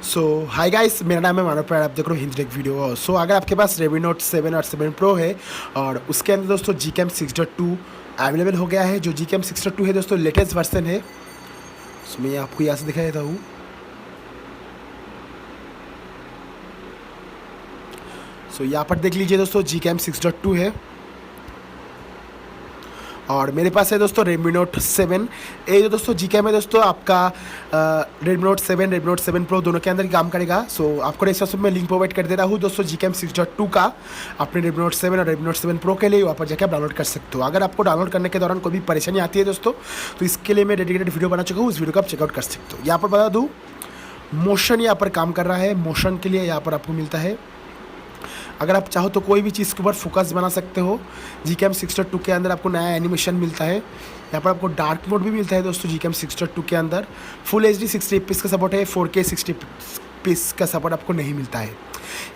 सो hi guys, मेरा नाम है मानव प्यार, आप देख रहे हो हिंदी टेक वीडियो। सो अगर आपके पास Redmi Note 7 और 7 Pro है और उसके अंदर दोस्तों Gcam 6.2 अवेलेबल हो गया है। जो Gcam 6.2 है दोस्तों लेटेस्ट वर्जन है। सो मैं आपको यहाँ से दिखा देता हूँ। सो यहाँ पर देख लीजिए दोस्तों Gcam 6.2 है और मेरे पास है दोस्तों Redmi Note 7। ये जो दोस्तों Gcam है दोस्तों आपका Redmi Note 7 Redmi Note 7 Pro दोनों के अंदर ही काम करेगा। सो आपको डिस्क्रिप्शन में लिंक प्रोवाइड कर दे रहा हूँ दोस्तों Gcam 6.2 का। अपने Redmi Note 7 और Redmi Note 7 Pro के लिए वहाँ पर जाकर आप डाउनलोड कर सकते हो। अगर आपको डाउनलोड करने के दौरान कोई भी परेशानी आती है दोस्तों तो इसके लिए मैं डेडिकेटेड वीडियो बना चुका हूँ, उस वीडियो को आप चेकआउट कर सकते हो। यहाँ पर बता दूँ, मोशन यहाँ पर काम कर रहा है। मोशन के लिए यहाँ पर आपको मिलता है, अगर आप चाहो तो कोई भी चीज़ के ऊपर फोकस बना सकते हो। Gcam 6.2 के अंदर आपको नया एनिमेशन मिलता है। यहाँ पर आपको डार्क मोड भी मिलता है दोस्तों Gcam 6.2 के अंदर। फुल HD 60 fps का सपोर्ट है, 4K 60 fps का सपोर्ट आपको नहीं मिलता है।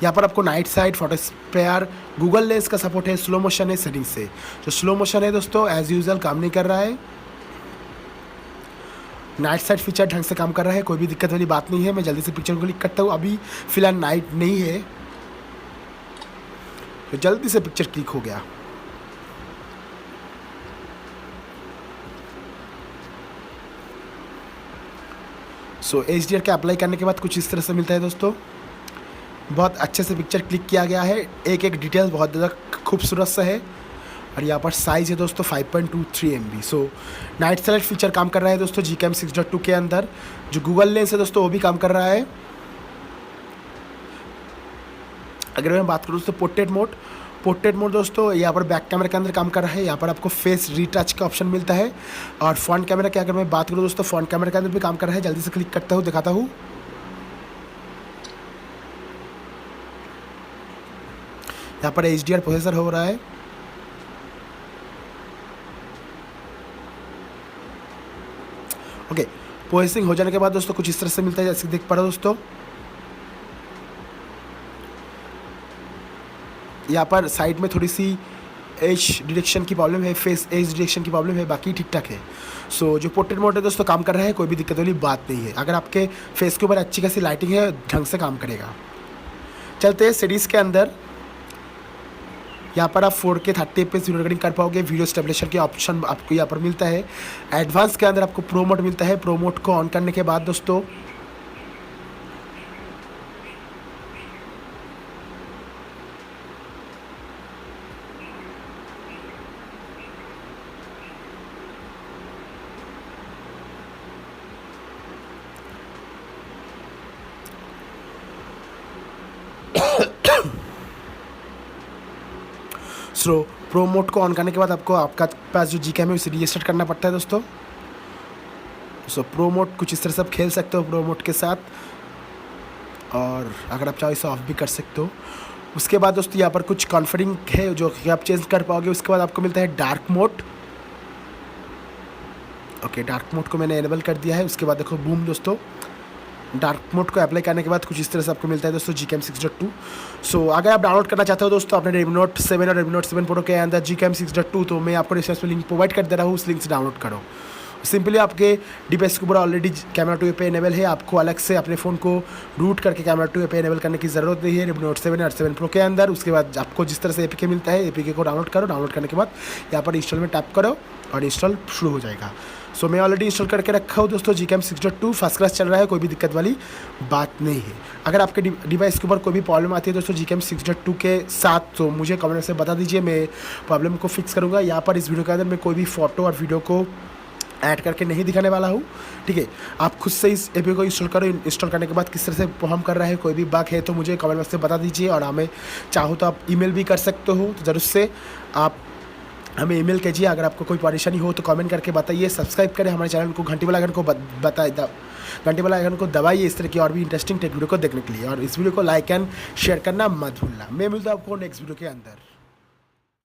यहाँ पर आपको night side, photo sphere, Google lens का सपोर्ट है, स्लो मोशन है सेटिंग से। जो स्लो मोशन है दोस्तों एज यूजल काम नहीं कर रहा है। नाइट साइड फीचर ढंग से काम कर रहा है, कोई भी दिक्कत वाली बात नहीं है। मैं जल्दी से पिक्चर को क्लिक करता हूँ। अभी फिलहाल नाइट नहीं है तो जल्दी से पिक्चर क्लिक हो गया। सो HDR के अप्लाई करने के बाद कुछ इस तरह से मिलता है दोस्तों। बहुत अच्छे से पिक्चर क्लिक किया गया है, एक एक डिटेल्स बहुत ज़्यादा खूबसूरत सा है। और यहाँ पर साइज़ है दोस्तों 5.23 MB। सो नाइट सेलेक्ट फीचर काम कर रहा है दोस्तों Gcam 6.2 के अंदर। जो गूगल लेंस है दोस्तों वो भी काम कर रहा है। अगर मैं बात करूँ तो पोर्ट्रेट मोड दोस्तों यहाँ पर बैक कैमरा के अंदर काम कर रहा है। यहाँ पर आपको फेस रीटच का ऑप्शन मिलता है। और फ्रंट कैमरा की अगर मैं बात करूँ दोस्तों, फ्रंट कैमरा के अंदर भी काम कर रहा है। जल्दी से क्लिक करता हूँ, दिखाता हूँ। यहाँ पर HDR प्रोसेसर हो रहा है। ओके, प्रोसेसिंग हो जाने के बाद दोस्तों कुछ इस तरह से मिलता है, जैसे देख पा रहे हो दोस्तों। यहाँ पर साइड में थोड़ी सी एज डिटेक्शन की प्रॉब्लम है, फेस एज डिटेक्शन की प्रॉब्लम है, बाकी ठीक ठाक है। सो जो पोर्ट्रेट मोड है दोस्तों काम कर रहा है, कोई भी दिक्कत वाली बात नहीं है। अगर आपके फेस के ऊपर अच्छी खासी लाइटिंग है, ढंग से काम करेगा। चलते हैं सीरीज़ के अंदर। यहाँ पर आप 4K 30 fps वीडियो रिकॉर्डिंग कर पाओगे। वीडियो स्टेबलाइजेशन के ऑप्शन आपको यहाँ पर मिलता है। एडवांस के अंदर आपको प्रो मोड मिलता है। प्रो मोड को ऑन करने के बाद दोस्तों सो प्रो मोड को ऑन करने के बाद आपको आपका पास जो Gcam है उसे रीस्टार्ट करना पड़ता है दोस्तों। सो प्रो मोड कुछ इस तरह से आप खेल सकते हो प्रो मोड के साथ, और अगर आप चाहो इसे ऑफ भी कर सकते हो। उसके बाद दोस्तों यहाँ पर कुछ कॉन्फिगरिंग है जो कि आप चेंज कर पाओगे। उसके बाद आपको मिलता है dark mode. Okay, dark mode को मैंने एनेबल कर दिया है। उसके बाद देखो बूम दोस्तों, डार्क मोड को अप्लाई करने के बाद कुछ इस तरह से आपको मिलता है दोस्तों Gcam 6.2। सो अगर आप डाउनलोड करना चाहते हो दोस्तों अपने Redmi Note 7 और Redmi Note 7 Pro के अंदर Gcam 6.2, तो मैं आपको डिस्क्रिप्शन में लिंक प्रोवाइड कर दे रहा हूँ, उस लिंक से डाउनलोड करो। सिंपली आपके डिवाइस के ऊपर ऑलरेडी कैमरा 2 पे इनेबल है। आपको अलग से अपने फ़ोन को रूट करके कैमरा 2 पे इनेबल करने की ज़रूरत नहीं है Redmi Note 7 और 7 Pro के अंदर। उसके बाद आपको जिस तरह से APK मिलता है, APK को डाउनलोड करो। डाउनलोड करने के बाद यहाँ पर इंस्टॉल में टैप करो और इंस्टॉल शुरू हो जाएगा। सो मैं ऑलरेडी इंस्टॉल करके रखा हूँ दोस्तों। Gcam 6.2 फर्स्ट क्लास चल रहा है, कोई भी दिक्कत वाली बात नहीं है। अगर आपके डिवाइस के ऊपर कोई भी प्रॉब्लम आती है दोस्तों Gcam 6.2 के साथ, तो मुझे कमेंट से बता दीजिए, मैं प्रॉब्लम को फिक्स करूँगा। यहाँ पर इस वीडियो के अंदर मैं कोई भी फ़ोटो और वीडियो को ऐड करके नहीं दिखाने वाला हूँ, ठीक है। आप खुद से इस APK को इंस्टॉल करो। इंस्टॉल करने के बाद किस तरह से परफॉर्म कर रहा है, कोई भी बग है तो मुझे कमेंट बॉक्स में बता दीजिए। और हमें चाहो तो आप ईमेल भी कर सकते हो, तो ज़रूर से आप हमें ईमेल कीजिए। अगर आपको कोई परेशानी हो तो कमेंट करके बताइए। सब्सक्राइब करें हमारे चैनल को, घंटी वाला आइकन को घंटी वाला आइकन को दबाइए इस तरह की और भी इंटरेस्टिंग टेक वीडियो को देखने के लिए। और इस वीडियो को लाइक एंड शेयर करना मत भूलना। मैं मिलता हूँ आपको नेक्स्ट वीडियो के अंदर।